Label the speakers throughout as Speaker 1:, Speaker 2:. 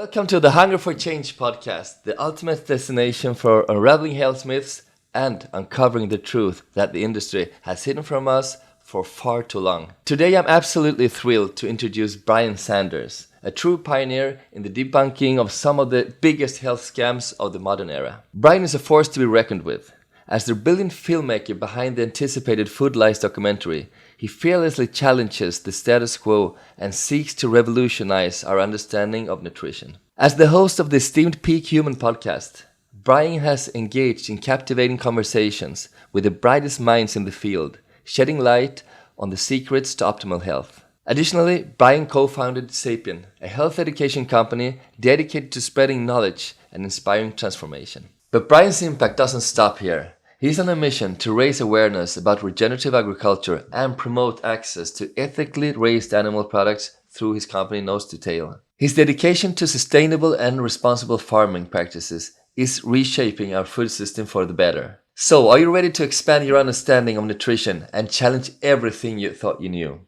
Speaker 1: Welcome to the Hunger for Change podcast, the ultimate destination for unraveling health myths and uncovering the truth that the industry has hidden from us for far too long. Today I'm absolutely thrilled to introduce Brian Sanders, a true pioneer in the debunking of some of the biggest health scams of the modern era. Brian is a force to be reckoned with. As the brilliant filmmaker behind the anticipated Food Lies documentary, he fearlessly challenges the status quo and seeks to revolutionize our understanding of nutrition. As the host of the esteemed Peak Human podcast, Brian has engaged in captivating conversations with the brightest minds in the field, shedding light on the secrets to optimal health. Additionally, Brian co-founded Sapien, a health education company dedicated to spreading knowledge and inspiring transformation. But Brian's impact doesn't stop here. He's on a mission to raise awareness about regenerative agriculture and promote access to ethically raised animal products through his company Nose to Tail. His dedication to sustainable and responsible farming practices is reshaping our food system for the better. So, are you ready to expand your understanding of nutrition and challenge everything you thought you knew?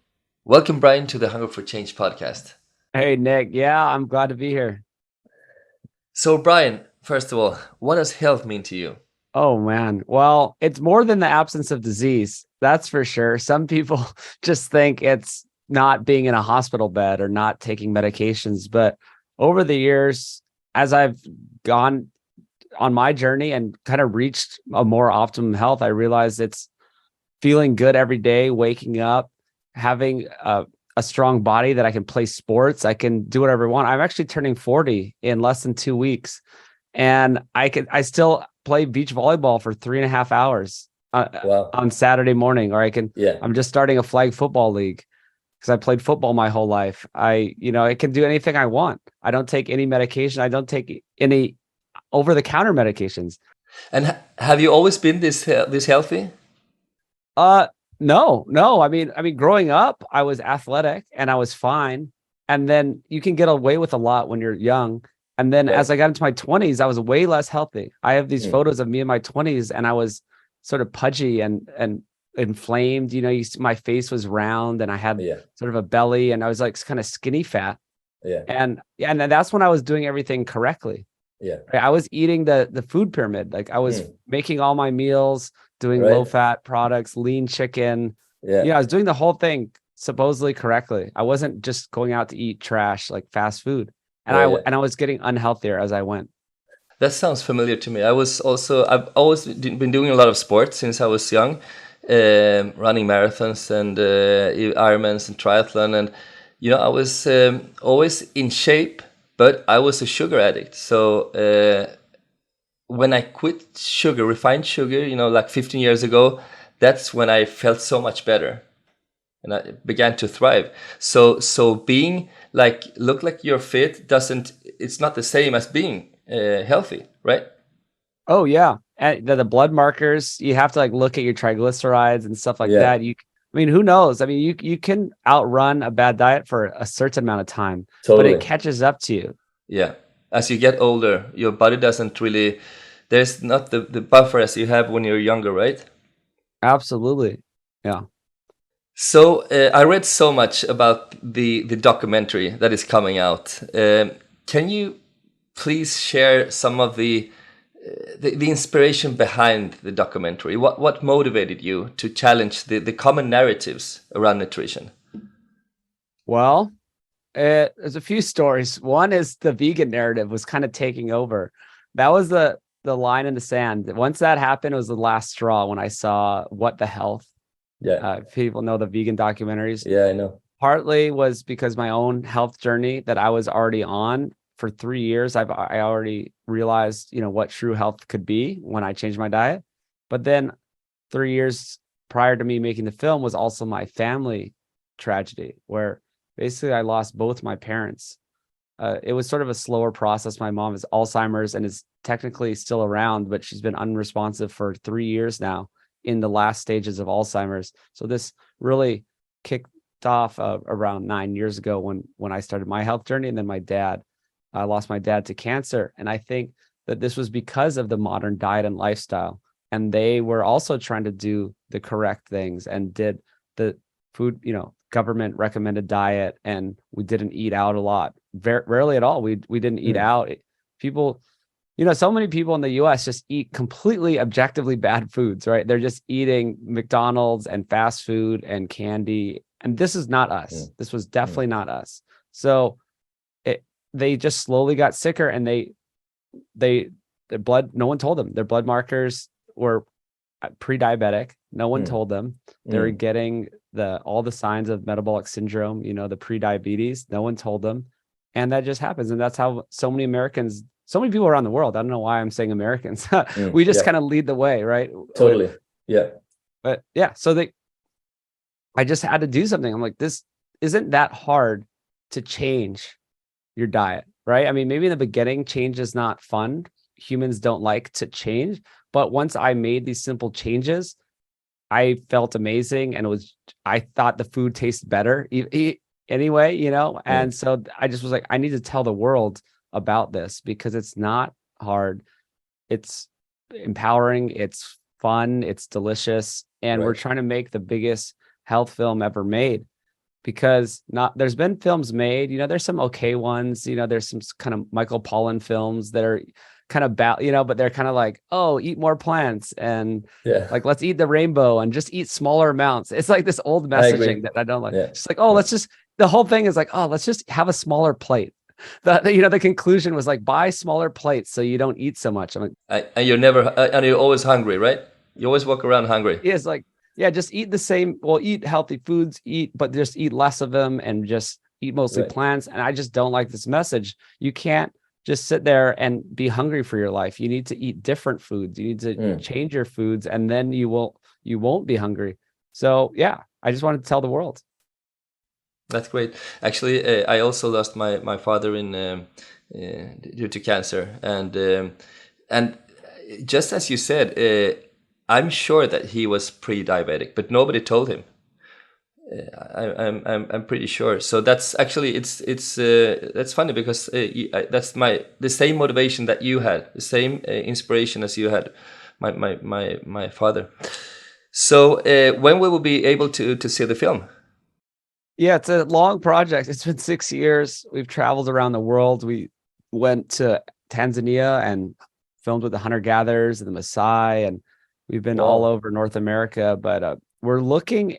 Speaker 1: Welcome, Brian, to the Hunger for Change podcast.
Speaker 2: Hey, Nick. Yeah, I'm glad to be here.
Speaker 1: So, Brian, first of all, what does health mean to you?
Speaker 2: Oh, man. Well, it's more than the absence of disease. That's for sure. Some people just think it's not being in a hospital bed or not taking medications. But over the years, as I've gone on my journey and kind of reached a more optimum health, I realized it's feeling good every day, waking up, having a strong body that I can play sports. I can do whatever I want. I'm actually turning 40 in less than 2 weeks. And I still play beach volleyball for 3.5 hours on Saturday morning, or I'm just starting a flag football league because I played football my whole life. I can do anything I want. I don't take any medication. I don't take any over-the-counter medications.
Speaker 1: And have you always been this healthy?
Speaker 2: No. I mean, growing up, I was athletic and I was fine. And then you can get away with a lot when you're young. And then as I got into my 20s, I was way less healthy. I have these photos of me in my 20s and I was sort of pudgy and inflamed. You see my face was round and I had sort of a belly and I was like kind of skinny fat. And that's when I was doing everything correctly. Right? I was eating the food pyramid. Like I was making all my meals, doing low fat products, lean chicken. I was doing the whole thing supposedly correctly. I wasn't just going out to eat trash like fast food. And I was getting unhealthier as I went.
Speaker 1: That sounds familiar to me. I've always been doing a lot of sports since I was young, running marathons and Ironmans and triathlon. And, I was always in shape, but I was a sugar addict. So when I quit sugar, refined sugar, like 15 years ago, that's when I felt so much better. And I began to thrive. So being look like you're fit it's not the same as being healthy, right?
Speaker 2: Oh yeah. And the blood markers, you have to look at your triglycerides and stuff like that. Who knows? I mean, you can outrun a bad diet for a certain amount of time, but it catches up to you.
Speaker 1: Yeah. As you get older, your body doesn't really, there's not the buffer as you have when you're younger, right?
Speaker 2: Absolutely. Yeah.
Speaker 1: So I read so much about the documentary that is coming out. Can you please share some of the inspiration behind the documentary? What motivated you to challenge the common narratives around nutrition?
Speaker 2: Well, there's a few stories. One is the vegan narrative was kind of taking over. That was the line in the sand. Once that happened, it was the last straw when I saw What the Health. People know the vegan documentaries.
Speaker 1: Yeah, I know.
Speaker 2: Partly was because my own health journey that I was already on for 3 years. I already realized, what true health could be when I changed my diet. But then 3 years prior to me making the film was also my family tragedy, where basically I lost both my parents. It was sort of a slower process. My mom has Alzheimer's and is technically still around, but she's been unresponsive for 3 years now, in the last stages of Alzheimer's. So this really kicked off around 9 years ago when I started my health journey. And then I lost my dad to cancer. And I think that this was because of the modern diet and lifestyle. And they were also trying to do the correct things and did the food, government recommended diet, and we didn't eat out a lot. Very rarely at all. We didn't eat out. People, so many people in the US just eat completely objectively bad foods, right? They're just eating McDonald's and fast food and candy. And this is not us. This was definitely not us. So they just slowly got sicker, and their blood, no one told them their blood markers were pre-diabetic. No one told them they were getting all the signs of metabolic syndrome, the pre-diabetes. No one told them. And that just happens. And that's how so many people around the world, I don't know why I'm saying Americans, we just kind of lead the way, right?
Speaker 1: Totally. Yeah.
Speaker 2: But yeah, so I just had to do something. I'm like, this isn't that hard to change your diet, right? I mean, maybe in the beginning, change is not fun. Humans don't like to change. But once I made these simple changes, I felt amazing. And I thought the food tasted better anyway, And so I just was like, I need to tell the world about this, because it's not hard. It's empowering. It's fun. It's delicious. And we're trying to make the biggest health film ever made, because there's been films made, there's some okay ones, there's some kind of Michael Pollan films that are kind of but they're kind of like, oh, eat more plants, and like, let's eat the rainbow and just eat smaller amounts. It's like this old messaging that I don't like. It's like, oh, the whole thing is like, oh, let's just have a smaller plate. The conclusion was like, buy smaller plates so you don't eat so much. I'm like,
Speaker 1: and you're always hungry, right? You always walk around hungry.
Speaker 2: It's like, yeah, just eat the same. Well, eat healthy foods, but just eat less of them, and just eat mostly plants. And I just don't like this message. You can't just sit there and be hungry for your life. You need to eat different foods. You need to change your foods, and then you won't be hungry. So yeah, I just wanted to tell the world.
Speaker 1: That's great. Actually, I also lost my father due to cancer, and just as you said, I'm sure that he was pre-diabetic, but nobody told him. I'm pretty sure. So that's actually that's funny, because that's the same motivation that you had, the same inspiration as you had, my father. So when we will be able to see the film?
Speaker 2: Yeah, it's a long project. It's been 6 years. We've traveled around the world. We went to Tanzania and filmed with the hunter-gatherers and the Maasai, and we've been all over North America. But we're looking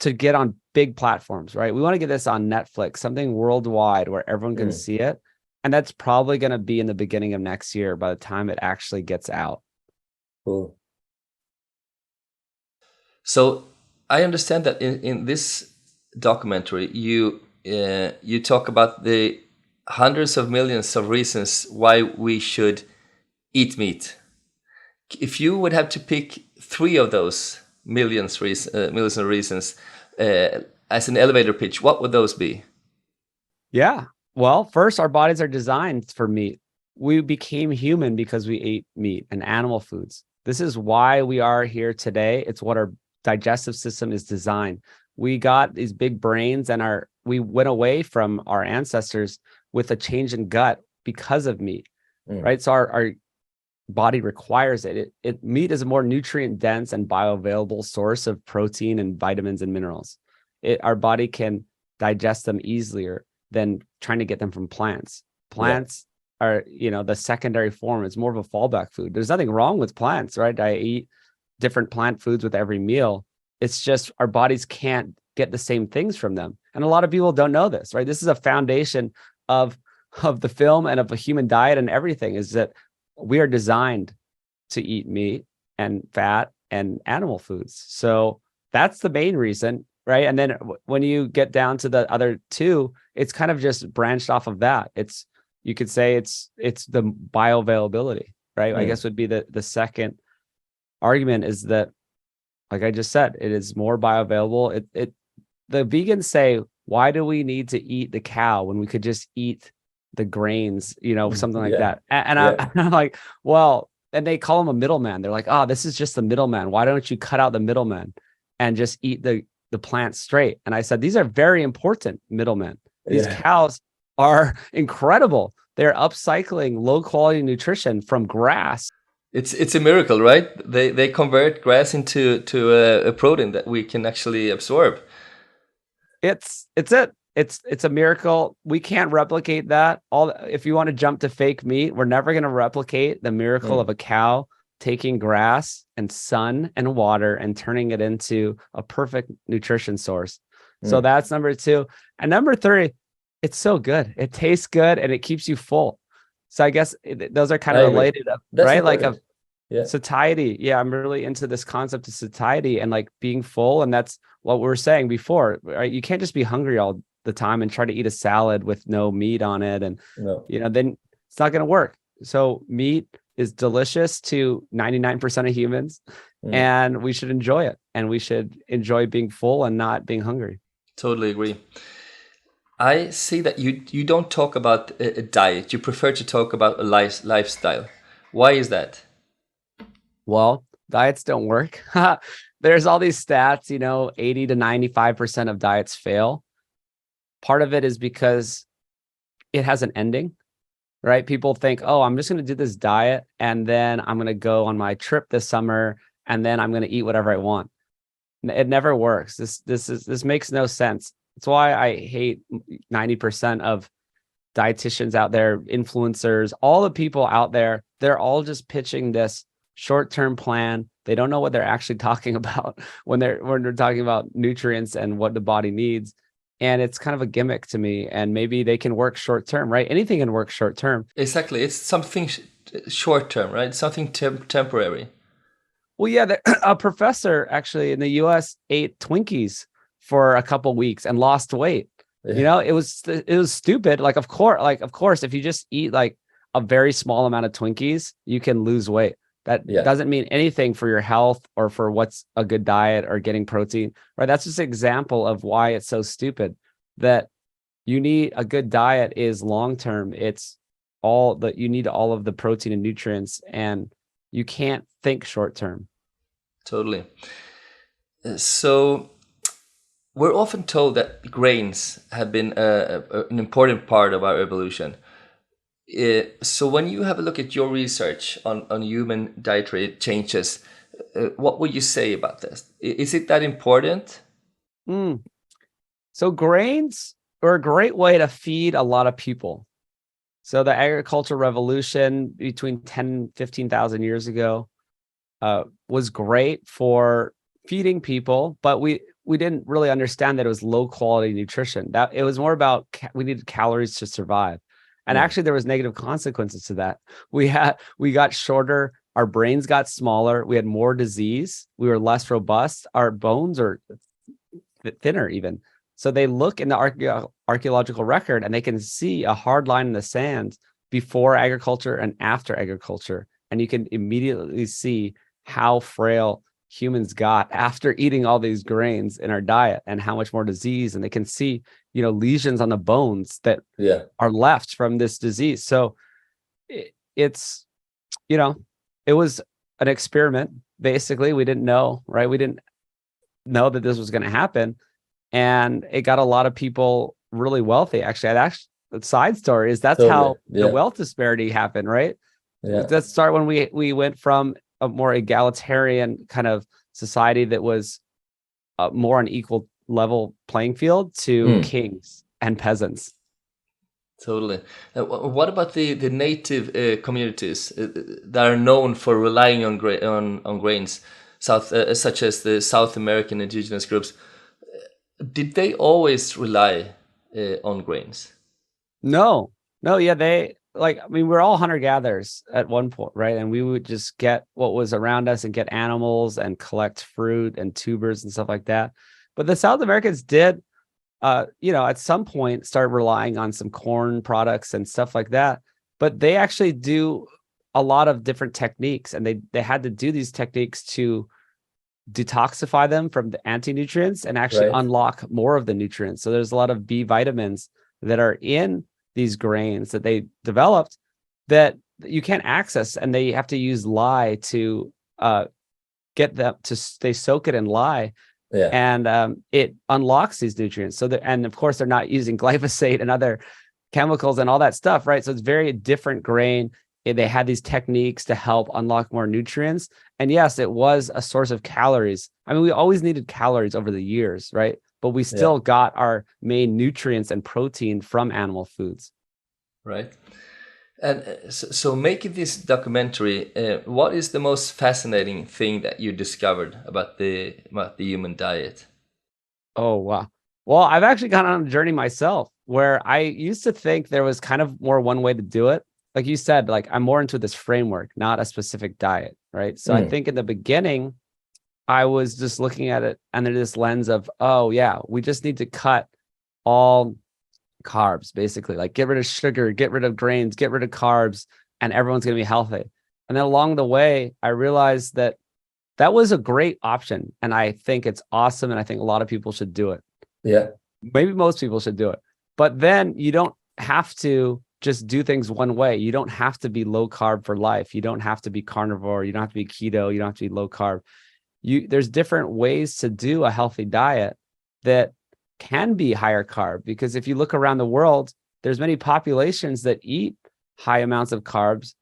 Speaker 2: to get on big platforms, right? We want to get this on Netflix, something worldwide where everyone can see it. And that's probably going to be in the beginning of next year, by the time it actually gets out.
Speaker 1: Cool. So I understand that in this documentary, you talk about the hundreds of millions of reasons why we should eat meat. If you would have to pick 3 of those millions of reasons as an elevator pitch, what would those be? Yeah.
Speaker 2: Well, first, our bodies are designed for meat. We became human because we ate meat and animal foods. This is why we are here today. It's what our digestive system is designed. We got these big brains, and we went away from our ancestors with a change in gut because of meat, right? So our body requires it. Meat is a more nutrient dense and bioavailable source of protein and vitamins and minerals. Our body can digest them easier than trying to get them from plants. Plants are, the secondary form. It's more of a fallback food. There's nothing wrong with plants, right? I eat different plant foods with every meal. It's just our bodies can't get the same things from them. And a lot of people don't know this, right? This is a foundation of the film and of a human diet and everything, is that we are designed to eat meat and fat and animal foods. So that's the main reason, right? And then when you get down to the other 2, it's kind of just branched off of that. You could say it's the bioavailability, right? I guess would be the second argument, is that, like I just said, it is more bioavailable. The vegans say, why do we need to eat the cow when we could just eat the grains, something like that. And I'm like, well, and they call him a middleman. They're like, oh, this is just the middleman. Why don't you cut out the middleman and just eat the plants straight? And I said, these are very important middlemen. These cows are incredible. They're upcycling low quality nutrition from grass.
Speaker 1: It's a miracle, right? They convert grass into a protein that we can actually absorb.
Speaker 2: it's it. It's a miracle. We can't replicate that. If you want to jump to fake meat, we're never going to replicate the miracle of a cow taking grass and sun and water and turning it into a perfect nutrition source. So that's number two. And number three, it's so good. It tastes good and it keeps you full. So I guess those are kind of related, right? Like satiety. Yeah, I'm really into this concept of satiety and like being full. And that's what we were saying before, right? You can't just be hungry all the time and try to eat a salad with no meat on it. And, then it's not going to work. So meat is delicious to 99% of humans and we should enjoy it. And we should enjoy being full and not being hungry.
Speaker 1: Totally agree. I see that you don't talk about a diet. You prefer to talk about a lifestyle. Why is that?
Speaker 2: Well, diets don't work. There's all these stats, 80 to 95% of diets fail. Part of it is because it has an ending, right? People think, oh, I'm just going to do this diet and then I'm going to go on my trip this summer and then I'm going to eat whatever I want. It never works. This makes no sense. That's why I hate 90% of dietitians out there, influencers, all the people out there. They're all just pitching this short-term plan. They don't know what they're actually talking about when they're talking about nutrients and what the body needs. And it's kind of a gimmick to me. And maybe they can work short-term, right? Anything can work short-term.
Speaker 1: Exactly. It's something short-term, right? Something temporary.
Speaker 2: Well, yeah, a professor actually in the US ate Twinkies for a couple of weeks and lost weight. Yeah. It was stupid. Of course, if you just eat like a very small amount of Twinkies, you can lose weight. That doesn't mean anything for your health or for what's a good diet or getting protein, right? That's just an example of why it's so stupid that you need a good diet is long-term. It's you need all of the protein and nutrients and you can't think short-term.
Speaker 1: Totally. So we're often told that grains have been an important part of our evolution. So when you have a look at your research on human dietary changes, what would you say about this? Is it that important?
Speaker 2: So grains are a great way to feed a lot of people. So the agricultural revolution between 10 and 15,000 years ago was great for feeding people, but we didn't really understand that it was low quality nutrition. That it was more about we needed calories to survive. And actually there was negative consequences to that. We got shorter, our brains got smaller, we had more disease, we were less robust, our bones are thinner even. So they look in the archaeological record and they can see a hard line in the sand before agriculture and after agriculture. And you can immediately see how frail humans got after eating all these grains in our diet and how much more disease. And they can see, lesions on the bones that are left from this disease. So it's, it was an experiment. Basically, we didn't know, right? We didn't know that this was going to happen. And it got a lot of people really wealthy. Actually, the side story is that's how the wealth disparity happened, right? Let's start when we went from a more egalitarian kind of society that was more on equal level playing field to kings and peasants.
Speaker 1: Totally. What about the native communities that are known for relying on grains, such as the South American indigenous groups? Did they always rely on grains?
Speaker 2: No. Yeah, we're all hunter-gatherers at one point, right? And we would just get what was around us and get animals and collect fruit and tubers and stuff like that. But the South Americans did, at some point start relying on some corn products and stuff like that. But they actually do a lot of different techniques, and they had to do these techniques to detoxify them from the anti-nutrients and actually unlock more of the nutrients. So there's a lot of B vitamins that are in these grains that they developed that you can't access, and they have to use lye to get them to they soak it in lye. And it unlocks these nutrients. And of course they're not using glyphosate and other chemicals and all that stuff, right? So it's very different grain. They had these techniques to help unlock more nutrients. And yes, it was a source of calories. I mean, we always needed calories over the years, right? but we still got our main nutrients and protein from animal foods.
Speaker 1: Right. And so making this documentary, what is the most fascinating thing that you discovered about the human diet?
Speaker 2: Oh, wow. Well, I've actually gone on a journey myself where I used to think there was kind of more one way to do it. Like you said, like I'm more into this framework, not a specific diet, right? So I think in the beginning, I was just looking at it under this lens of, oh yeah, we just need to cut all carbs, basically, like get rid of sugar, get rid of grains, get rid of carbs, and everyone's going to be healthy. And then along the way, I realized that that was a great option. And I think it's awesome. And I think a lot of people should do it.
Speaker 1: Yeah.
Speaker 2: Maybe most people should do it. But then you don't have to just do things one way. You don't have to be low carb for life. You don't have to be carnivore. You don't have to be keto. You don't have to be low carb. There's different ways to do a healthy diet that can be higher carb, because if you look around the world, there's many populations that eat high amounts of carbs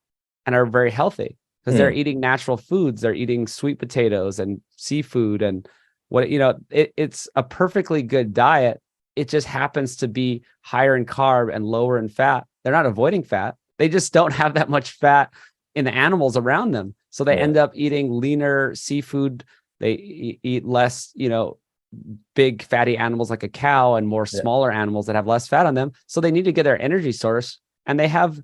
Speaker 2: and are very healthy because they're eating natural foods. They're eating sweet potatoes and seafood and it's a perfectly good diet. It just happens to be higher in carb and lower in fat. They're not avoiding fat. They just don't have that much fat in the animals around them. So they end up eating leaner seafood. They eat less, big fatty animals like a cow and more smaller animals that have less fat on them. So they need to get their energy source, and they have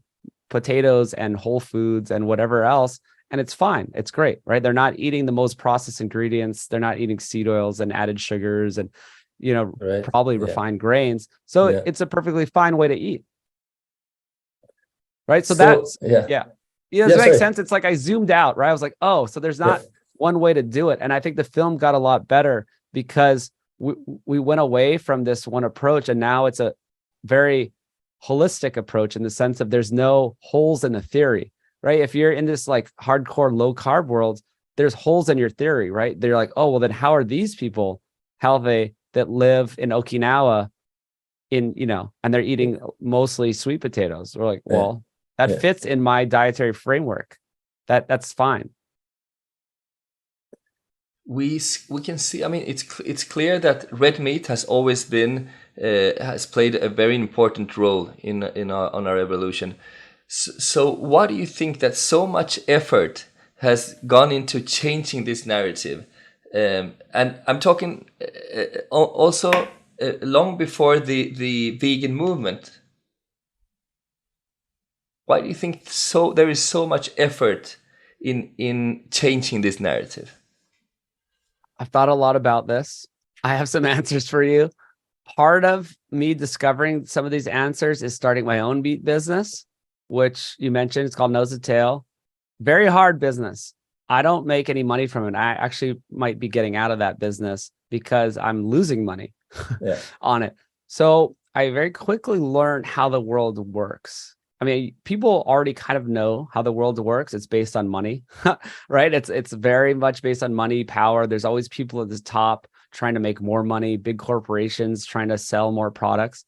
Speaker 2: potatoes and whole foods and whatever else. And it's fine. It's great, right? They're not eating the most processed ingredients. They're not eating seed oils and added sugars and, probably refined grains. So it's a perfectly fine way to eat. Right. So that's, does it make sense? It's like I zoomed out, right? I was like, oh, so there's not one way to do it. And I think the film got a lot better because we went away from this one approach, and now it's a very holistic approach in the sense of there's no holes in the theory, right? If you're in this like hardcore low carb world, there's holes in your theory, right? They're like, oh, well, then how are these people healthy that live in Okinawa and they're eating mostly sweet potatoes? We're like, well, that fits in my dietary framework. That's fine.
Speaker 1: We can see. I mean, it's clear that red meat has always been has played a very important role in our evolution. So, why do you think that so much effort has gone into changing this narrative? And I'm talking also long before the vegan movement. Why do you think there is so much effort in changing this narrative?
Speaker 2: I've thought a lot about this. I have some answers for you. Part of me discovering some of these answers is starting my own meat business, which you mentioned. It's called Nose to Tail. Very hard business. I don't make any money from it. I actually might be getting out of that business because I'm losing money on it. So I very quickly learned how the world works. I mean, people already kind of know how the world works. It's based on money, right? It's very much based on money, power. There's always people at the top trying to make more money, big corporations trying to sell more products.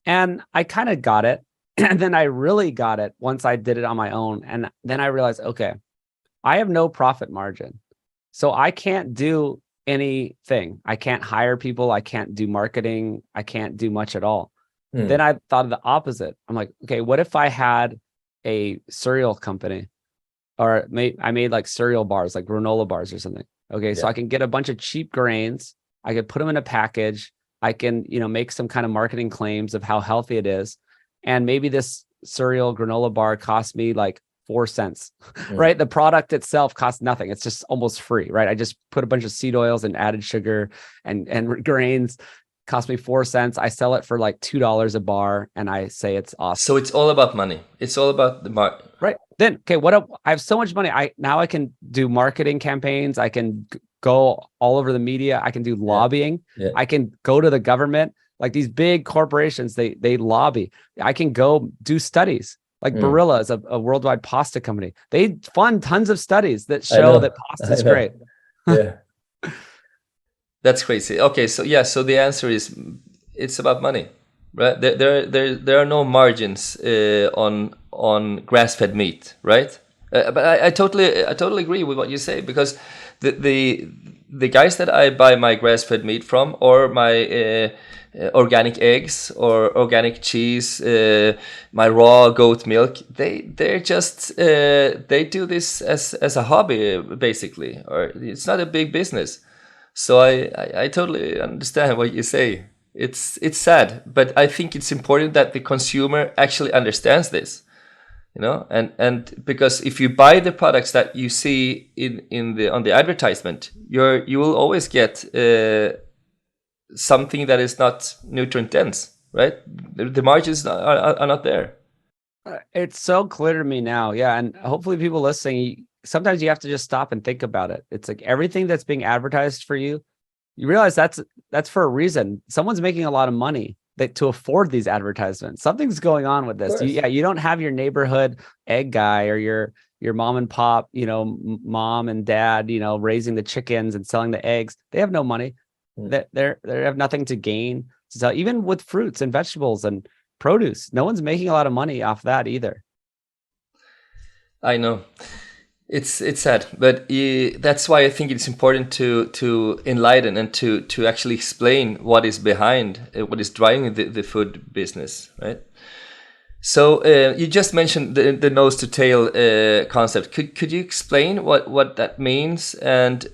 Speaker 2: And I kind of got it. And then I really got it once I did it on my own. And then I realized, okay, I have no profit margin. So I can't do anything. I can't hire people. I can't do marketing. I can't do much at all. Then I thought of the opposite. I'm like, okay, what if I had a cereal company, or I made like cereal bars, like granola bars or something. Okay, so I can get a bunch of cheap grains. I could put them in a package. I can, make some kind of marketing claims of how healthy it is. And maybe this cereal granola bar cost me like 4 cents, right? The product itself costs nothing. It's just almost free, right? I just put a bunch of seed oils and added sugar and grains. Cost me 4 cents. I sell it for like $2 a bar, and I say it's awesome.
Speaker 1: So it's all about money. It's all about the
Speaker 2: right. Then, okay, I have so much money. I can do marketing campaigns. I can go all over the media. I can do lobbying. I can go to the government. Like these big corporations, they lobby. I can go do studies. Like Barilla is a worldwide pasta company. They fund tons of studies that show that pasta is great.
Speaker 1: Yeah. That's crazy. Okay, so so the answer is it's about money, right? There are no margins on grass-fed meat, right? But I totally agree with what you say, because the the guys that I buy my grass-fed meat from, or my organic eggs or organic cheese, my raw goat milk, they're just they do this as a hobby basically, or it's not a big business. So I totally understand what you say. It's sad, but I think it's important that the consumer actually understands this, you know, and because if you buy the products that you see in the on the advertisement, you will always get something that is not nutrient dense, right? The margins are not there.
Speaker 2: It's so clear to me now. Yeah. And hopefully people listening, sometimes you have to just stop and think about it. It's like everything that's being advertised for you, you realize that's for a reason. Someone's making a lot of money to afford these advertisements. Something's going on with this. You don't have your neighborhood egg guy or your mom and pop, mom and dad, raising the chickens and selling the eggs. They have no money. They have nothing to gain. So even with fruits and vegetables and produce, no one's making a lot of money off that either.
Speaker 1: I know. It's sad, but that's why I think it's important to enlighten and to actually explain what is behind, what is driving the food business, right? So you just mentioned the nose to tail concept. Could you explain what that means, and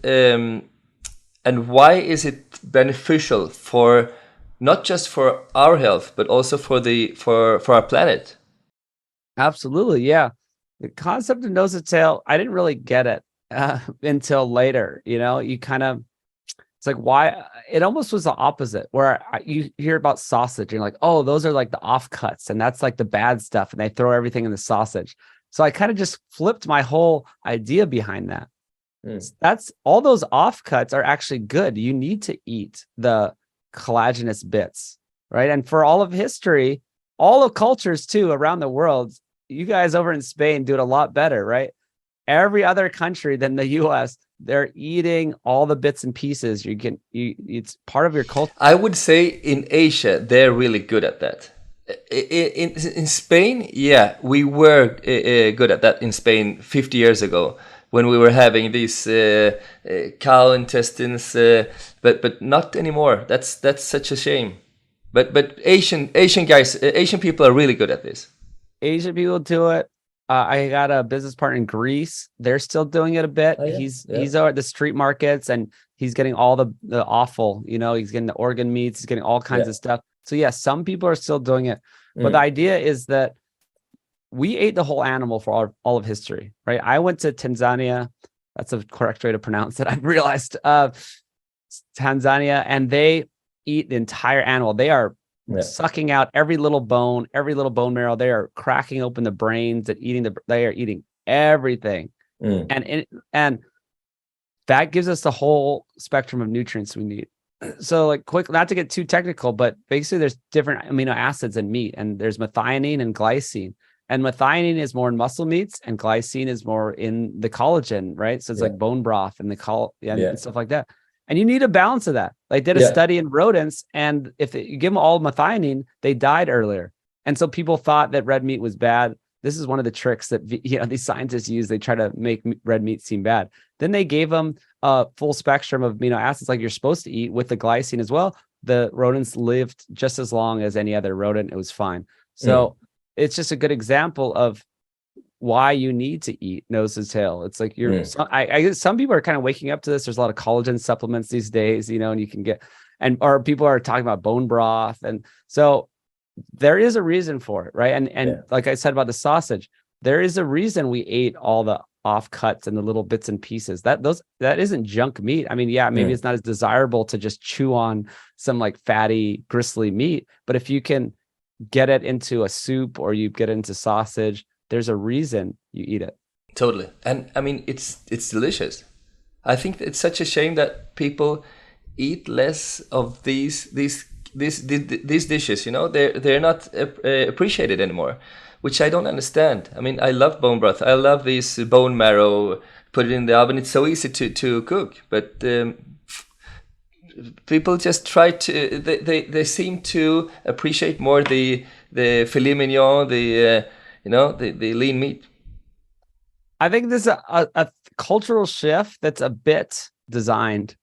Speaker 1: why is it beneficial for not just for our health but also for our planet?
Speaker 2: Absolutely, yeah. The concept of nose to tail, I didn't really get it until later. You kind of, it's like, why? It almost was the opposite, where you hear about sausage and you're like, oh, those are like the offcuts, and that's like the bad stuff, and they throw everything in the sausage. So I kind of just flipped my whole idea behind that. That's all, those offcuts are actually good. You need to eat the collagenous bits, right? And for all of history, all of cultures too around the world, you guys over in Spain do it a lot better, right? Every other country than the US, they're eating all the bits and pieces. It's part of your culture.
Speaker 1: I would say in Asia, they're really good at that. In Spain, yeah, we were good at that in Spain 50 years ago when we were having these cow intestines, but not anymore. That's such a shame. But Asian guys, Asian people are really good at this.
Speaker 2: Asian people do it. I got a business partner in Greece. They're still doing it a bit. Oh, yeah. He's out at the street markets, and he's getting all the offal. He's getting the organ meats. He's getting all kinds of stuff. So yeah, some people are still doing it. But the idea is that we ate the whole animal for all of history, right? I went to Tanzania. That's the correct way to pronounce it. I've realized Tanzania, and they eat the entire animal. They are sucking out every little bone marrow. They are cracking open the brains and they are eating everything. And that gives us the whole spectrum of nutrients we need. So like quick, not to get too technical, but basically there's different amino acids in meat, and there's methionine and glycine. And methionine is more in muscle meats, and glycine is more in the collagen, right? So it's like bone broth and and stuff like that. And you need a balance of that. They did a study in rodents, and if you give them all methionine, they died earlier. And so people thought that red meat was bad. This is one of the tricks that these scientists use. They try to make red meat seem bad. Then they gave them a full spectrum of amino acids like you're supposed to eat with the glycine as well. The rodents lived just as long as any other rodent. It was fine. So it's just a good example of why you need to eat nose to tail. It's like I guess some people are kind of waking up to this. There's a lot of collagen supplements these days, and you can get, or people are talking about bone broth. And so there is a reason for it, right? And like I said about the sausage, there is a reason we ate all the offcuts and the little bits and pieces. That isn't junk meat. I mean, maybe it's not as desirable to just chew on some like fatty, gristly meat, but if you can get it into a soup or you get it into sausage, there's a reason you eat it.
Speaker 1: Totally. And I mean, it's delicious. I think it's such a shame that people eat less of these dishes. They're not appreciated anymore, which I don't understand. I mean, I love bone broth. I love this bone marrow. Put it in the oven. It's so easy to cook, but people just try to. They seem to appreciate more the filet mignon, the lean meat.
Speaker 2: I think this is a cultural shift that's a bit designed.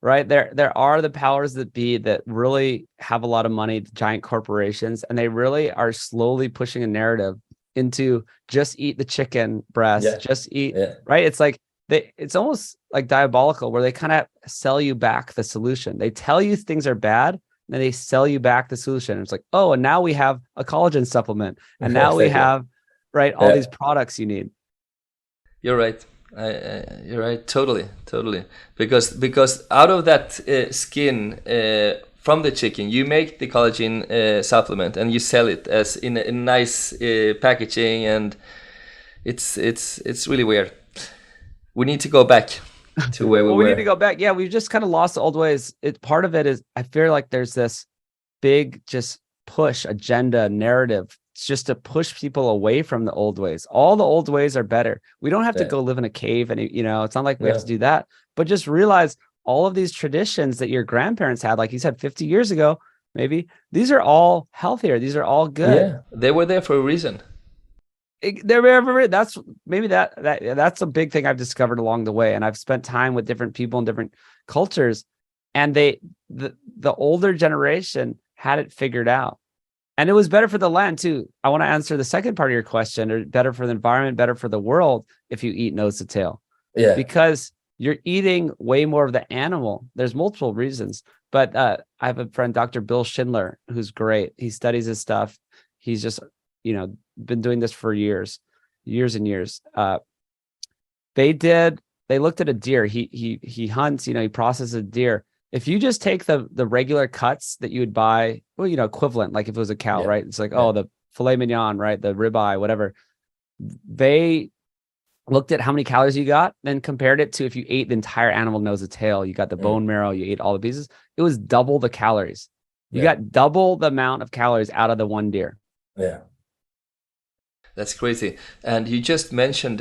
Speaker 2: right? There are the powers that be that really have a lot of money, giant corporations, and they really are slowly pushing a narrative into just eat the chicken breast,
Speaker 1: Yeah.
Speaker 2: just eat,
Speaker 1: Yeah.
Speaker 2: right? It's like it's almost like diabolical where they kind of sell you back the solution. They tell you things are bad, and then they sell you back the solution. It's like, oh, and now we have a collagen supplement, and now we
Speaker 1: Exactly.
Speaker 2: have, right, all these products you need.
Speaker 1: You're right. You're right. Totally. Because out of that skin from the chicken, you make the collagen supplement and you sell it as in a nice packaging, and it's really weird. We need to go back to where we
Speaker 2: Well,
Speaker 1: were.
Speaker 2: we need to go back. Yeah, we've just kind of lost the old ways. Part of it is I feel like there's this big just push agenda narrative. It's just to push people away from the old ways. All the old ways are better. We don't have to go live in a cave, and it's not like we have to do that. But just realize all of these traditions that your grandparents had, like you said, 50 years ago, maybe these are all healthier. These are all good.
Speaker 1: Yeah, they were there for a reason.
Speaker 2: That's maybe that's a big thing I've discovered along the way, and I've spent time with different people in different cultures, and the older generation had it figured out, and it was better for the land too. I want to answer the second part of your question: or better for the environment, better for the world if you eat nose to tail, because you're eating way more of the animal. There's multiple reasons, but I have a friend, Dr. Bill Schindler, who's great. He studies this stuff. He's just been doing this for years and years. They looked at a deer. He hunts, he processes a deer. If you just take the regular cuts that you would buy, well, equivalent, like if it was a cow, right? It's like, oh, the filet mignon, right? The ribeye, whatever. They looked at how many calories you got, then compared it to if you ate the entire animal nose to tail, you got the bone marrow, you ate all the pieces, it was double the calories. You got double the amount of calories out of the one deer.
Speaker 1: Yeah. That's crazy. And you just mentioned,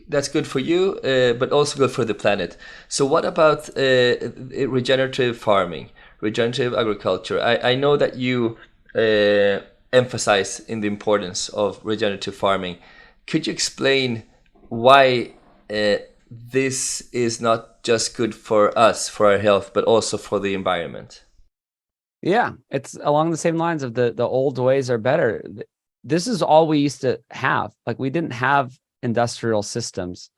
Speaker 1: that's good for you, but also good for the planet. So what about regenerative farming, regenerative agriculture? I know that you emphasize in the importance of regenerative farming. Could you explain why this is not just good for us, for our health, but also for the environment?
Speaker 2: Yeah, it's along the same lines of the old ways are better. This is all we used to have. Like, we didn't have industrial systems,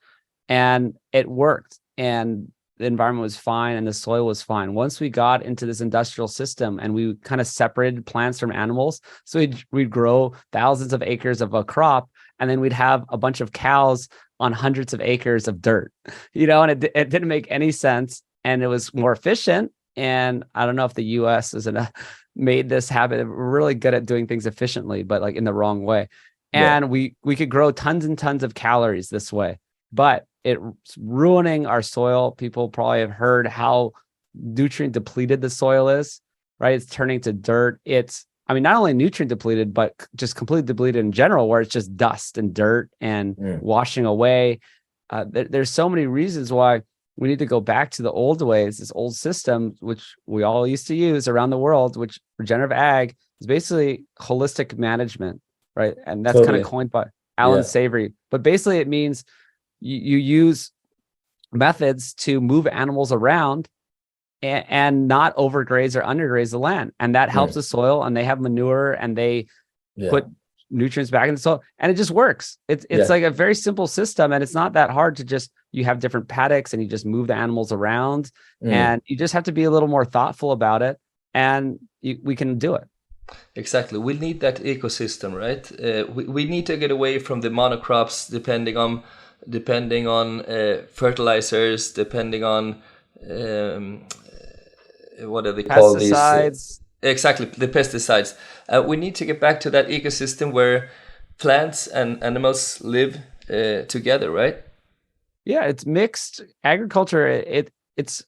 Speaker 2: and it worked, and the environment was fine and the soil was fine. Once we got into this industrial system and we kind of separated plants from animals, so we'd grow thousands of acres of a crop, and then we'd have a bunch of cows on hundreds of acres of dirt, and it didn't make any sense, and it was more efficient. And I don't know if the US is made this habit. We're really good at doing things efficiently, but like in the wrong way. And we could grow tons and tons of calories this way, but it's ruining our soil. People probably have heard how nutrient depleted the soil is, right? It's turning to dirt. Not only nutrient depleted, but just completely depleted in general, where it's just dust and dirt and washing away. There's so many reasons why we need to go back to the old ways, this old system, which we all used to use around the world, which regenerative ag is basically holistic management, right? And that's kind of coined by Alan Savory. But basically it means you use methods to move animals around and not overgraze or undergraze the land. And that helps the soil, and they have manure, and they put nutrients back in the soil, and it just works. It's like a very simple system, and it's not that hard to just, you have different paddocks and you just move the animals around, and you just have to be a little more thoughtful about it, and we can do it.
Speaker 1: Exactly. We need that ecosystem, right? We need to get away from the monocrops, depending on fertilizers, depending on what are they called?
Speaker 2: Pesticides.
Speaker 1: Exactly, the pesticides. We need to get back to that ecosystem where plants and animals live together, right?
Speaker 2: Yeah, it's mixed agriculture. It's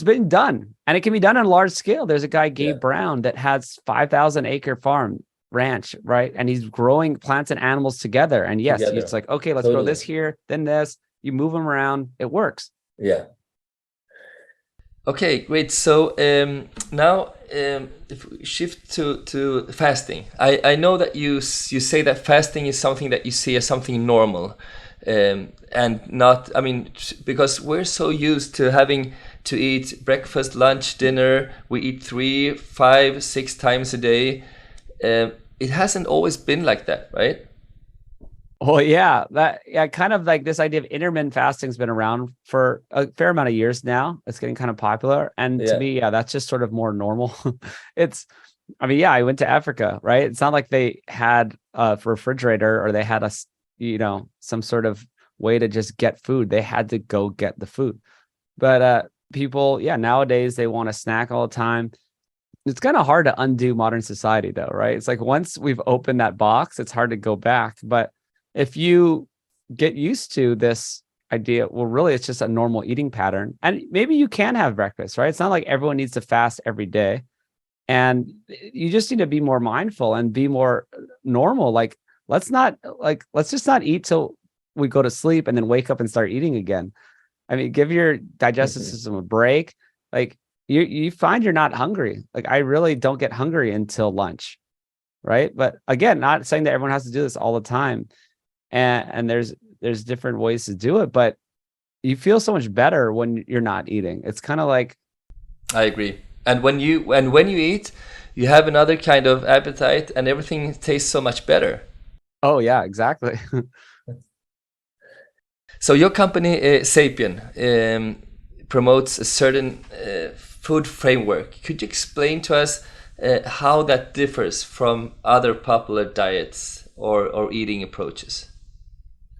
Speaker 2: been done, and it can be done on a large scale. There's a guy, Gabe Brown, that has 5,000 acre farm ranch, right? And he's growing plants and animals together. And yes, it's like, okay, let's grow this here, then this. You move them around, it works.
Speaker 1: Yeah. Okay, great. So now, if we shift to fasting, I know that you say that fasting is something that you see as something normal, and not. Because we're so used to having to eat breakfast, lunch, dinner. We eat 3, 5, 6 times a day. It hasn't always been like that, right?
Speaker 2: Oh yeah, kind of like this idea of intermittent fasting's been around for a fair amount of years now. It's getting kind of popular, and to
Speaker 1: Yeah.
Speaker 2: me, yeah, that's just sort of more normal. I mean, yeah, I went to Africa, right? It's not like they had a refrigerator or they had some sort of way to just get food. They had to go get the food. But people, yeah, nowadays they want to snack all the time. It's kind of hard to undo modern society though, right? It's like once we've opened that box, it's hard to go back. But if you get used to this idea, well, really it's just a normal eating pattern. And maybe you can have breakfast, right? It's not like everyone needs to fast every day. And you just need to be more mindful and be more normal. Let's just not eat till we go to sleep and then wake up and start eating again. I mean, give your digestive system a break. Like you find you're not hungry. Like I really don't get hungry until lunch. Right. But again, not saying that everyone has to do this all the time. And there's different ways to do it, but you feel so much better when you're not eating. It's kind of like,
Speaker 1: I agree. And when you eat, you have another kind of appetite, and everything tastes so much better.
Speaker 2: oh yeah, exactly.
Speaker 1: So your company, Sapien, promotes a certain food framework. Could you explain to us how that differs from other popular diets or eating approaches?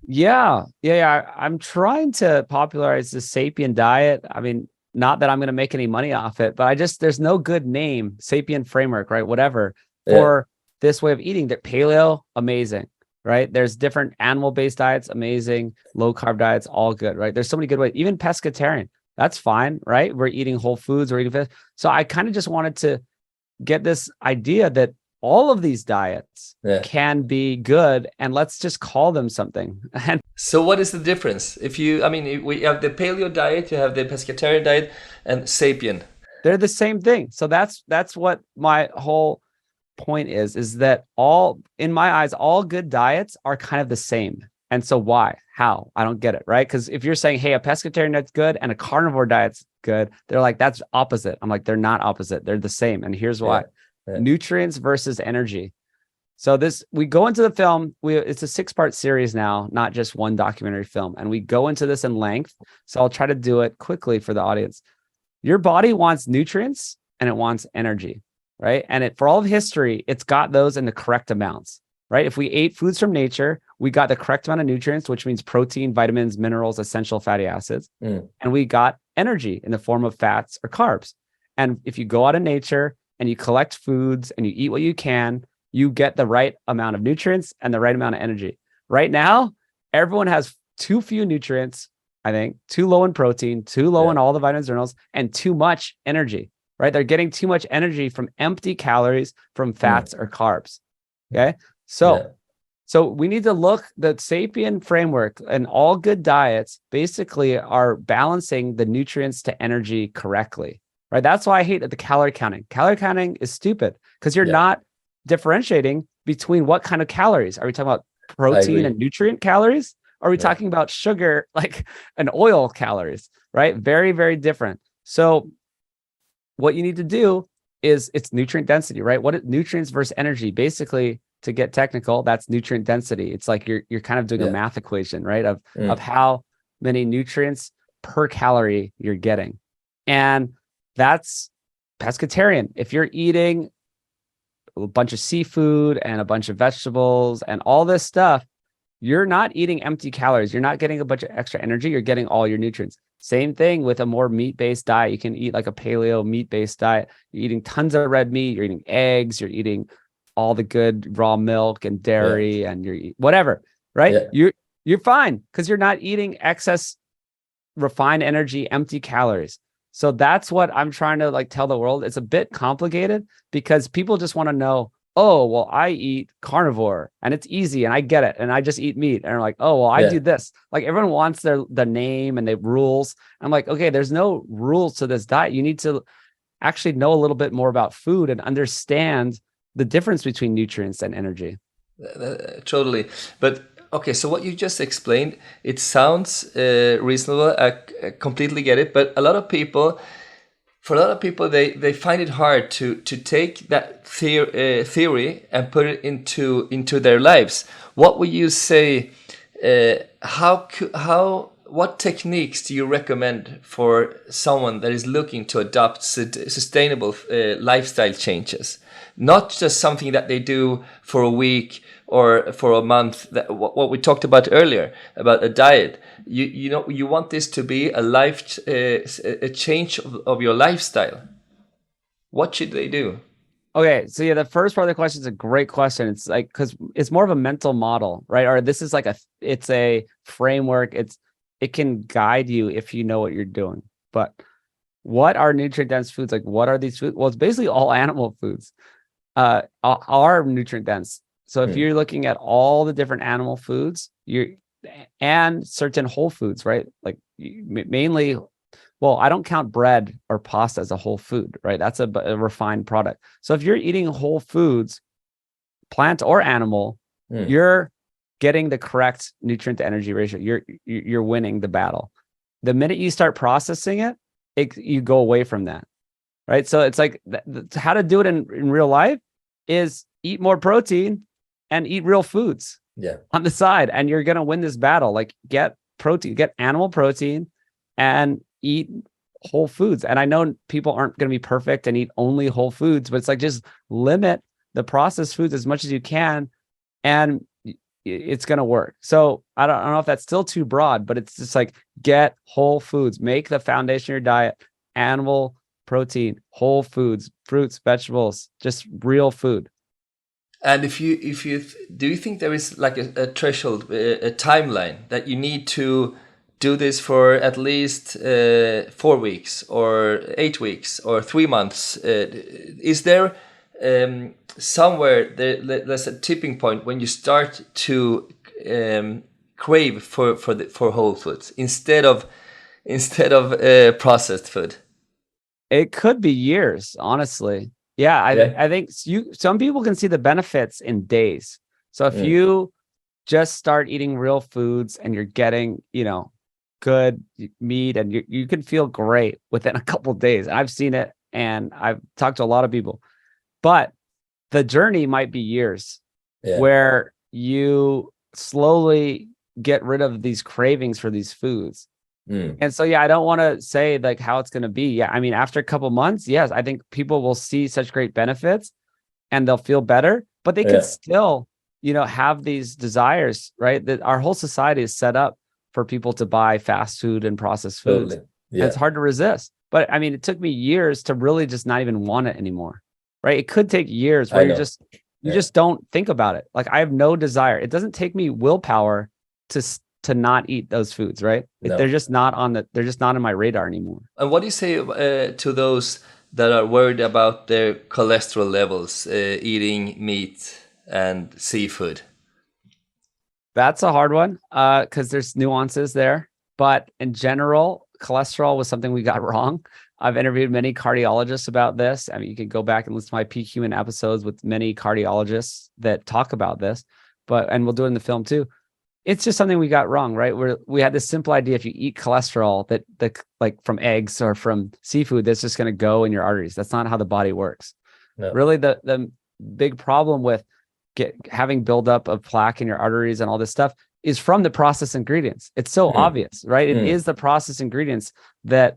Speaker 2: Yeah. I'm trying to popularize the Sapien diet. I mean, not that I'm going to make any money off it, but there's no good name, Sapien framework, right? Whatever, for this way of eating. That paleo, amazing, right? There's different animal-based diets, amazing. Low carb diets, all good, right? There's so many good ways. Even pescatarian, that's fine, right? We're eating whole foods, we're eating fish. So I kind of just wanted to get this idea that all of these diets can be good, and let's just call them something. And
Speaker 1: so what is the difference? We have the paleo diet, you have the pescatarian diet, and Sapien.
Speaker 2: They're the same thing. So that's what my whole point is that in my eyes, all good diets are kind of the same. And so why? How? I don't get it, right? Because if you're saying, hey, a pescatarian diet's good and a carnivore diet's good, they're like, that's opposite. I'm like, they're not opposite. They're the same. And here's why. Nutrients versus energy. So we go into the film, it's a 6-part series now, not just one documentary film. And we go into this in length. So I'll try to do it quickly for the audience. Your body wants nutrients and it wants energy, right? And for all of history, it's got those in the correct amounts, right? If we ate foods from nature, we got the correct amount of nutrients, which means protein, vitamins, minerals, essential fatty acids. And we got energy in the form of fats or carbs. And if you go out in nature and you collect foods and you eat what you can, you get the right amount of nutrients and the right amount of energy. Right now, everyone has too few nutrients, I think, too low in protein, too low in all the vitamins and minerals, and too much energy, right? They're getting too much energy from empty calories from fats or carbs. Okay. So we need to look, the Sapien framework and all good diets basically are balancing the nutrients to energy correctly, right? That's why I hate the calorie counting. Calorie counting is stupid because you're not differentiating between what kind of calories. Are we talking about protein and nutrient calories? Or are we talking about sugar, like an oil calories, right? Very, very different. So what you need to do is it's nutrient density, right? Nutrients versus energy. Basically, to get technical, that's nutrient density. It's like you're kind of doing a math equation, right? Of how many nutrients per calorie you're getting. And that's pescatarian. If you're eating a bunch of seafood and a bunch of vegetables and all this stuff, you're not eating empty calories. You're not getting a bunch of extra energy. You're getting all your nutrients. Same thing with a more meat-based diet. You can eat like a paleo meat-based diet. You're eating tons of red meat. You're eating eggs. You're eating all the good raw milk and dairy and you're whatever, right? You're fine because you're not eating excess refined energy, empty calories. So that's what I'm trying to tell the world. It's a bit complicated because people just want to know, oh, well, I eat carnivore and it's easy and I get it. And I just eat meat. And they're like, oh, well, I do this. Like everyone wants the name and the rules. I'm like, okay, there's no rules to this diet. You need to actually know a little bit more about food and understand the difference between nutrients and energy.
Speaker 1: Totally. But Okay, so what you just explained, it sounds reasonable. I completely get it, but for a lot of people, they find it hard to take that theory and put it into their lives. What would you say? What techniques do you recommend for someone that is looking to adopt sustainable lifestyle changes? Not just something that they do for a week or for a month. What we talked about earlier about a diet. You want this to be a change of your lifestyle. What should they do?
Speaker 2: Okay, so yeah, the first part of the question is a great question. It's like because it's more of a mental model, right? Or this is like it's a framework. It can guide you if you know what you're doing. But what are nutrient dense foods? Like, what are these foods? Well, it's basically all animal foods. Are nutrient dense. So if you're looking at all the different animal foods, and certain whole foods, right? Like mainly, well, I don't count bread or pasta as a whole food, right? That's a refined product. So if you're eating whole foods, plant or animal, you're getting the correct nutrient to energy ratio. You're winning the battle. The minute you start processing it, you go away from that, right? So it's like how to do it in real life is eat more protein and eat real foods on the side, and you're gonna win this battle. Like get protein, get animal protein, and eat whole foods. And I know people aren't going to be perfect and eat only whole foods, but it's like just limit the processed foods as much as you can, and it's going to work. So I don't know if that's still too broad, but it's just like get whole foods, make the foundation of your diet animal protein, whole foods, fruits, vegetables, just real food.
Speaker 1: And if you do you think there is like a threshold, a timeline that you need to do this for at least 4 weeks or 8 weeks or 3 months? Is there somewhere there's a tipping point when you start to crave for whole foods instead of processed food?
Speaker 2: It could be years, honestly. Yeah, I think some people can see the benefits in days. So if you just start eating real foods and you're getting, good meat, and you can feel great within a couple of days. I've seen it, and I've talked to a lot of people. But the journey might be years where you slowly get rid of these cravings for these foods. And so, I don't want to say like how it's going to be. Yeah. I mean, after a couple months, yes, I think people will see such great benefits and they'll feel better, but they could still, have these desires, right? That our whole society is set up for people to buy fast food and processed foods.
Speaker 1: Totally. Yeah.
Speaker 2: And it's hard to resist. But I mean, it took me years to really just not even want it anymore, right? It could take years where you just don't think about it. Like I have no desire. It doesn't take me willpower to not eat those foods, right? No. They're just not on my radar anymore.
Speaker 1: And what do you say to those that are worried about their cholesterol levels, eating meat and seafood?
Speaker 2: That's a hard one because there's nuances there. But in general, cholesterol was something we got wrong. I've interviewed many cardiologists about this. I mean, you can go back and listen to my Peak Human episodes with many cardiologists that talk about this, and we'll do it in the film too. It's just something we got wrong, right? We had this simple idea: if you eat cholesterol, that like from eggs or from seafood, that's just going to go in your arteries. That's not how the body works. No. Really, the big problem with having buildup of plaque in your arteries and all this stuff is from the processed ingredients. It's so obvious, right? It is the processed ingredients that,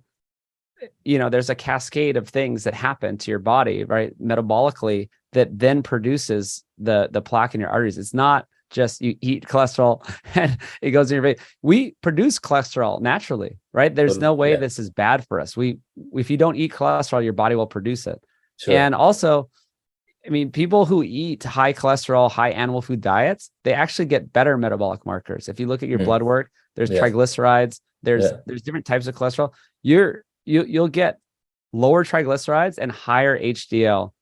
Speaker 2: there's a cascade of things that happen to your body, right? Metabolically, that then produces the plaque in your arteries. It's not just you eat cholesterol and it goes in your vein. We produce cholesterol naturally, right? There's no way this is bad for us. If you don't eat cholesterol, your body will produce it. Sure. And also, I mean, people who eat high cholesterol, high animal food diets, they actually get better metabolic markers. If you look at your blood work, there's triglycerides, there's different types of cholesterol. You'll get lower triglycerides and higher HDL,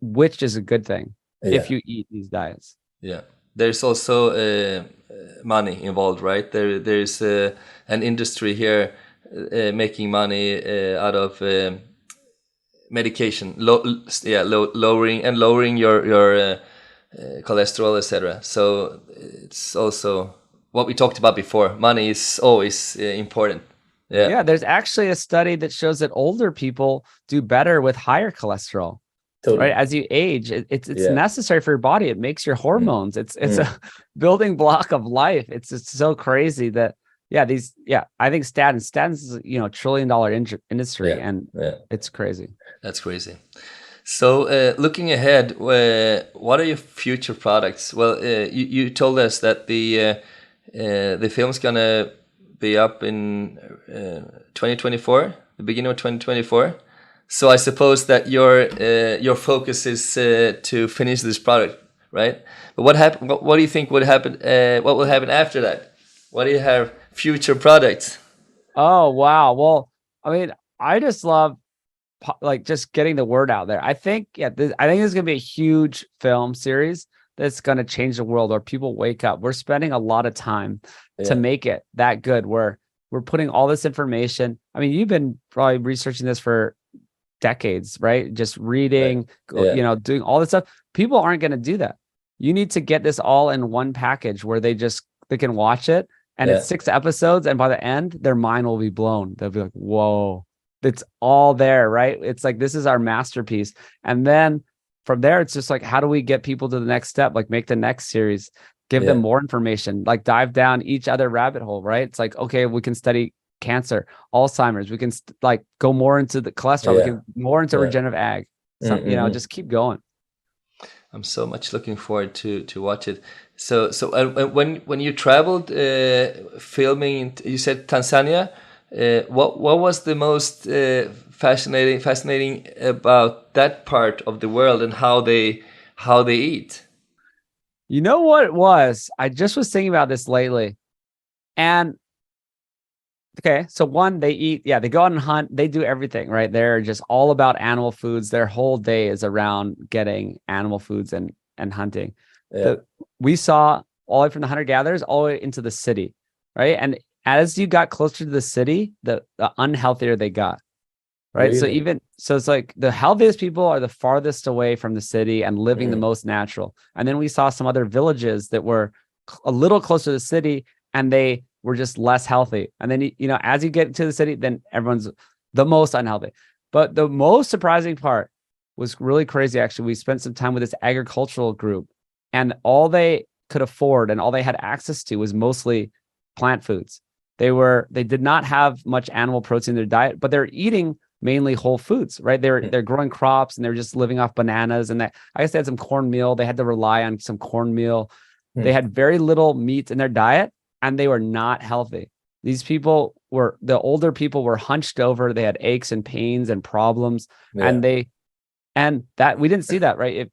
Speaker 2: which is a good thing if you eat these diets.
Speaker 1: Yeah. There's also money involved, right? There's an industry here making money out of medication, lowering your cholesterol, etc. So it's also what we talked about before. Money is always important. Yeah.
Speaker 2: Yeah, there's actually a study that shows that older people do better with higher cholesterol.
Speaker 3: Totally.
Speaker 2: Right, as you age, it's
Speaker 3: Yeah.
Speaker 2: necessary for your body. It makes your hormones. It's a building block of life. It's just so crazy that I think statins is, you know, $1 trillion industry, and it's crazy.
Speaker 1: That's crazy. So looking ahead, what are your future products? Well, you told us that the film's gonna be up in 2024, the beginning of 2024. So I suppose that your focus is to finish this product, right? But what do you think would happen? What will happen after that? What do you have future products?
Speaker 2: Oh wow! Well, I mean, I just love like just getting the word out there. I think I think this is gonna be a huge film series that's gonna change the world, or people wake up. We're spending a lot of time to make it that good. Where we're putting all this information. I mean, you've been probably researching this for decades, right? Just reading, you know, doing all this stuff. People aren't going to do that. You need to get this all in one package where they can watch it, and it's 6 episodes, and by the end their mind will be blown. They'll be like, whoa, it's all there, right? It's like, this is our masterpiece. And then from there, it's just like, how do we get people to the next step? Like, make the next series, give them more information, like dive down each other rabbit hole, right? It's like, okay, we can study cancer, Alzheimer's, we can like go more into the cholesterol, we can more into regenerative ag, you know, just keep going.
Speaker 1: I'm so much looking forward to watch it. So when you traveled filming, you said Tanzania, what was the most fascinating about that part of the world, and how they eat?
Speaker 2: You know what it was? I just was thinking about this lately. And okay, so one, they eat, they go out and hunt, they do everything, right? They're just all about animal foods. Their whole day is around getting animal foods and hunting. We saw all the way from the hunter-gatherers all the way into the city, right? And as you got closer to the city, the unhealthier they got, right? Really? So it's like the healthiest people are the farthest away from the city and living the most natural. And then we saw some other villages that were a little closer to the city, and they were just less healthy. And then, you know, as you get to the city, then everyone's the most unhealthy. But the most surprising part was really crazy. Actually, we spent some time with this agricultural group, and all they could afford and all they had access to was mostly plant foods. They did not have much animal protein in their diet, but they're eating mainly whole foods, right? They're growing crops, and they're just living off bananas. And I guess they had some cornmeal. They had to rely on some cornmeal. They had very little meat in their diet, and they were not healthy. These people the older people were hunched over. They had aches and pains and problems. And that we didn't see that, right? If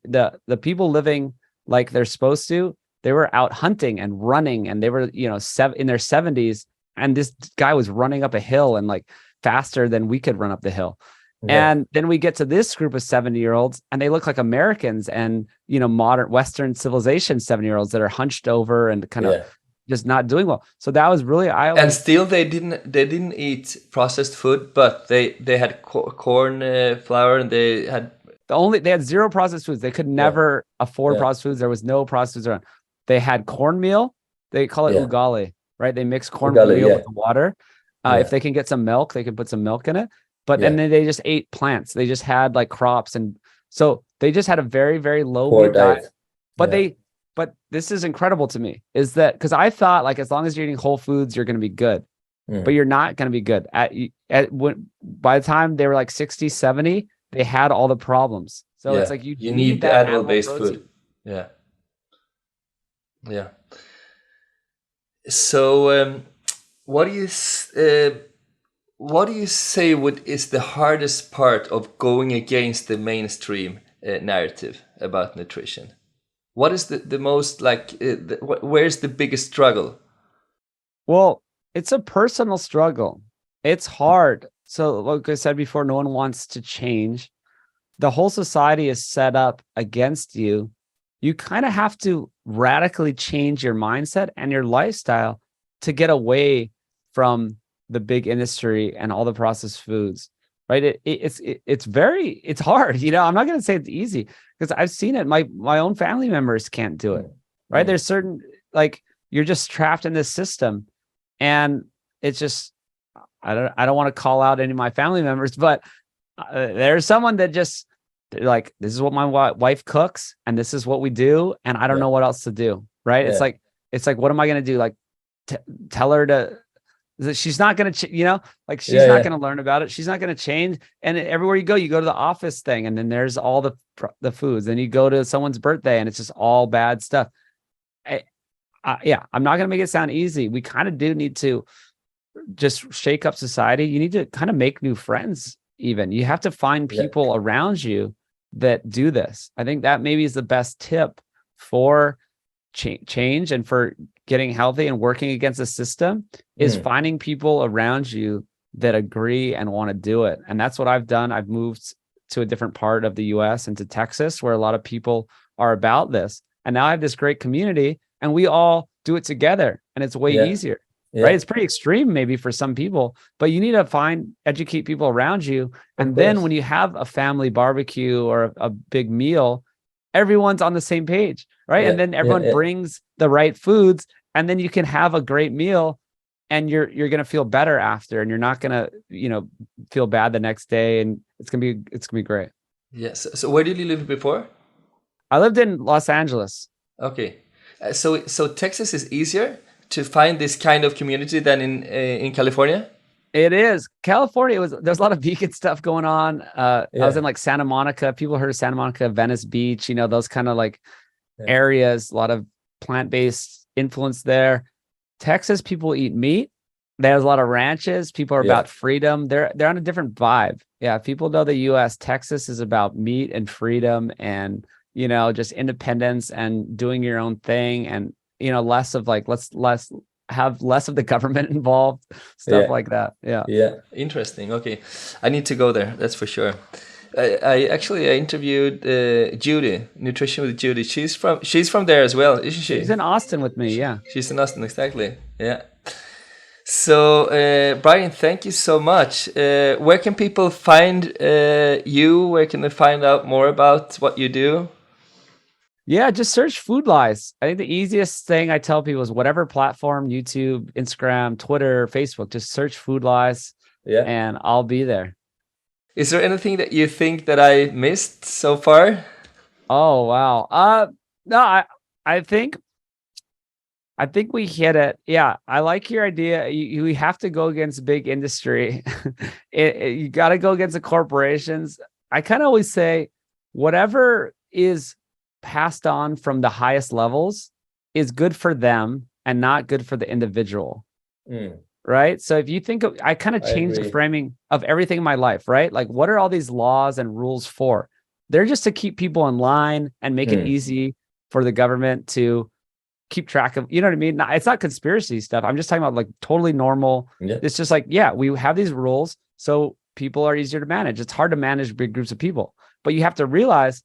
Speaker 2: the people living like they're supposed to, they were out hunting and running, and they were, you know, in their 70s. And this guy was running up a hill and like faster than we could run up the hill. And then we get to this group of 70-year-olds, and they look like Americans and, you know, modern Western civilization 70-year-olds that are hunched over and kind of just not doing well. So that was really eye-opening.
Speaker 1: And still they didn't eat processed food, but they had corn flour, and they had
Speaker 2: zero processed foods. They could never afford processed foods. There was no processed foods around. They had cornmeal. They call it ugali, right? They mix cornmeal with the water. If they can get some milk, they can put some milk in it. But then they just ate plants. They just had like crops. And so they just had a very, very low meat diet. But this is incredible to me, is that because I thought, like, as long as you're eating whole foods, you're going to be good. But you're not going to be good. By the time they were like 60, 70, they had all the problems. So it's like you
Speaker 1: need the animal-based food. Yeah. So what do you say is the hardest part of going against the mainstream narrative about nutrition? What is the most like? Where's the biggest struggle?
Speaker 2: Well, it's a personal struggle. It's hard. So, like I said before, no one wants to change. The whole society is set up against you. You kind of have to radically change your mindset and your lifestyle to get away from the big industry and all the processed foods. right? It's hard. I'm not going to say it's easy because I've seen it. My own family members can't do it, right? There's certain, like, you're just trapped in this system, and it's just, I don't want to call out any of my family members, but there's someone that just like, this is what my wife cooks and this is what we do, and I don't know what else to do, right? It's like what am I going to do? Like tell her that she's not going to like she's not going to learn about it, she's not going to change. And everywhere you go to the office thing, and then there's all the foods, then you go to someone's birthday and it's just all bad stuff. I'm not going to make it sound easy. We kind of do need to just shake up society. You need to kind of make new friends. Even you have to find people around you that do this. I think that maybe is the best tip for change and for getting healthy and working against the system, is finding people around you that agree and want to do it. And that's what I've done. I've moved to a different part of the US, into Texas, where a lot of people are about this. And now I have this great community, and we all do it together, and it's way easier. Right? It's pretty extreme maybe for some people, but you need to educate people around you. And then when you have a family barbecue or a big meal, everyone's on the same page, right? And then everyone brings the right foods, and then you can have a great meal, and you're going to feel better after, and you're not going to, feel bad the next day, and it's going to be great.
Speaker 1: Yes. So where did you live before?
Speaker 2: I lived in Los Angeles.
Speaker 1: Okay. So Texas is easier to find this kind of community than in California?
Speaker 2: It is. California there's a lot of vegan stuff going on. I was in like Santa Monica. People heard of Santa Monica, Venice Beach, those kind of like areas, a lot of plant-based influence there. Texas, people eat meat. There's a lot of ranches. People are about freedom. They're on a different vibe. Yeah. People know the US, Texas is about meat and freedom and, just independence and doing your own thing, and less of like, let's have less of the government involved, stuff like that. Yeah.
Speaker 1: Interesting. Okay. I need to go there. That's for sure. I interviewed Judy, Nutrition with Judy. She's from there as well, isn't she?
Speaker 2: She's in Austin with me. Yeah.
Speaker 1: She's in Austin. Exactly. Yeah. So, Brian, thank you so much. Where can people find you? Where can they find out more about what you do?
Speaker 2: Yeah, just search Food Lies. I think the easiest thing I tell people is whatever platform, YouTube, Instagram, Twitter, Facebook, just search Food Lies, and I'll be there.
Speaker 1: Is there anything that you think that I missed so far?
Speaker 2: Oh, wow. No, I think we hit it. Yeah, I like your idea. You have to go against big industry. You got to go against the corporations. I kind of always say whatever is passed on from the highest levels is good for them and not good for the individual. Right? So if you think I kind of changed the framing of everything in my life, right? Like, what are all these laws and rules for? They're just to keep people in line and make it easy for the government to keep track of, you know what I mean? It's not conspiracy stuff. I'm just talking about like totally normal. It's just like, we have these rules, so people are easier to manage. It's hard to manage big groups of people, but you have to realize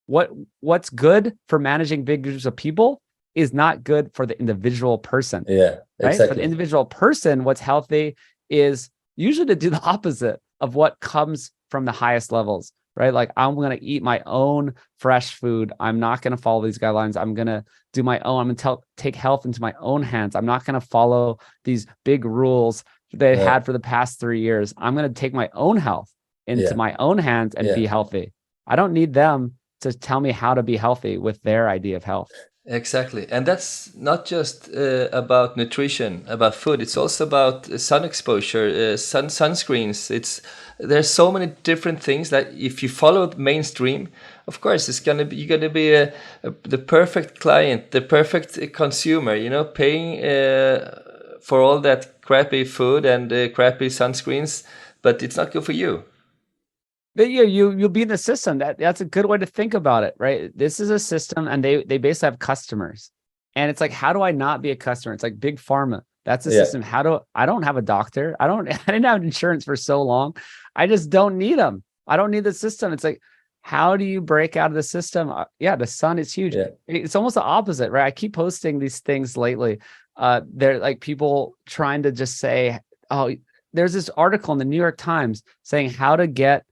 Speaker 2: what's good for managing big groups of people is not good for the individual person.
Speaker 1: Yeah,
Speaker 2: right?
Speaker 1: exactly.
Speaker 2: For the individual person, what's healthy is usually to do the opposite of what comes from the highest levels, right? Like, I'm going to eat my own fresh food. I'm not going to follow these guidelines. I'm going to do my own. I'm going to take health into my own hands. I'm not going to follow these big rules they've had for the past 3 years. I'm going to take my own health into my own hands and be healthy. I don't need them to tell me how to be healthy with their idea of health.
Speaker 1: Exactly. And that's not just about nutrition, about food. It's also about sun exposure, sunscreens. There's so many different things that if you follow the mainstream, of course, you're gonna be the perfect client, the perfect consumer. Paying for all that crappy food and crappy sunscreens, but it's not good for you.
Speaker 2: But you'll be in the system. That's a good way to think about it, right? This is a system, and they basically have customers, and it's like, how do I not be a customer? It's like big pharma. That's the system. I don't have a doctor. I didn't have insurance for so long. I just don't need them. I don't need the system. It's like, how do you break out of the system? The sun is huge. It's almost the opposite, right? I keep posting these things lately. They're like people trying to just say, oh, there's this article in the New York Times saying how to get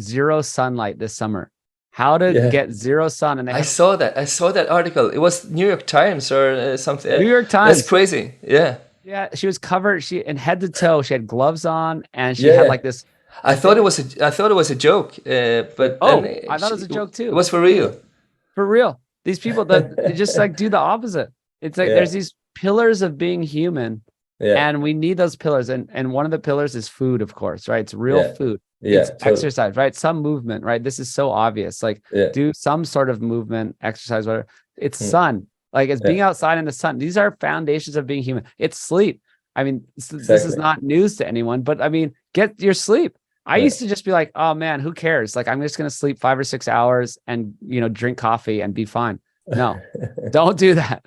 Speaker 2: zero sunlight this summer, how to get zero sun. And
Speaker 1: I saw that article. It was New York Times or something.
Speaker 2: New York Times.
Speaker 1: That's crazy. Yeah.
Speaker 2: Yeah, she was covered. She in head to toe. She had gloves on, and she had like this.
Speaker 1: I thought it was a joke, but
Speaker 2: I thought it was a joke too.
Speaker 1: It was for real.
Speaker 2: For real. These people that they just like do the opposite. It's like there's these pillars of being human, and we need those pillars. And one of the pillars is food, of course, right? It's real food. It's exercise, right? Some movement, right? This is so obvious. Like do some sort of movement, exercise, whatever. It's sun. Like it's being outside in the sun. These are foundations of being human. It's sleep. I mean, this is not news to anyone, but I mean, get your sleep. I used to just be like, oh man, who cares? Like, I'm just going to sleep 5 or 6 hours and, drink coffee and be fine. No, don't do that.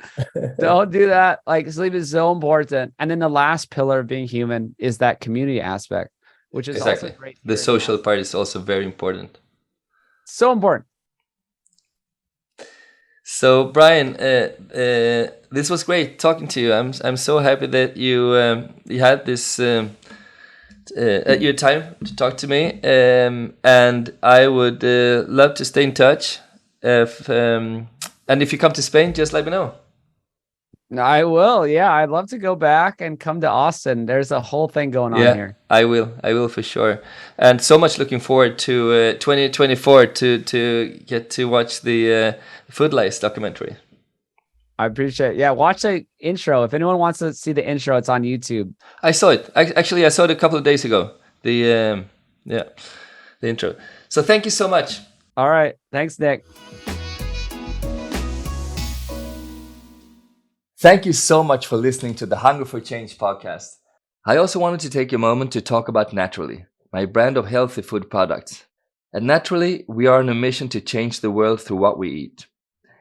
Speaker 2: Don't do that. Like sleep is so important. And then the last pillar of being human is that community aspect, which is also great.
Speaker 1: The social part is also very important.
Speaker 2: So important.
Speaker 1: So Brian, this was great talking to you. I'm so happy that you had this your time to talk to me, and I would love to stay in touch. And if you come to Spain, just let me know.
Speaker 2: I will. Yeah, I'd love to go back and come to Austin. There's a whole thing going on here.
Speaker 1: I will for sure. And so much looking forward to 2024 to get to watch the Food Lice documentary.
Speaker 2: I appreciate it. Yeah, watch the intro. If anyone wants to see the intro, it's on YouTube.
Speaker 1: I saw it. I saw it a couple of days ago. The intro. So thank you so much.
Speaker 2: All right. Thanks, Nick.
Speaker 1: Thank you so much for listening to the Hunger for Change podcast. I also wanted to take a moment to talk about Naturally, my brand of healthy food products. At Naturally, we are on a mission to change the world through what we eat.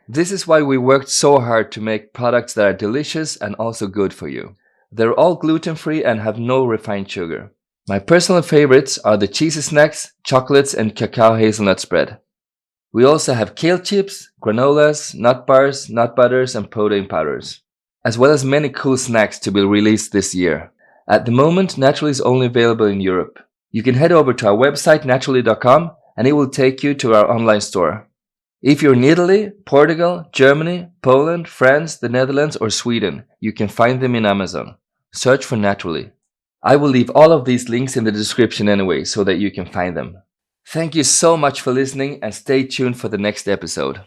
Speaker 1: This is why we worked so hard to make products that are delicious and also good for you. They're all gluten-free and have no refined sugar. My personal favorites are the cheesy snacks, chocolates, and cacao hazelnut spread. We also have kale chips, granolas, nut bars, nut butters, and protein powders, as well as many cool snacks to be released this year. At the moment, Naturally is only available in Europe. You can head over to our website, naturally.com, and it will take you to our online store. If you're in Italy, Portugal, Germany, Poland, France, the Netherlands, or Sweden, you can find them in Amazon. Search for Naturally. I will leave all of these links in the description anyway, so that you can find them. Thank you so much for listening, and stay tuned for the next episode.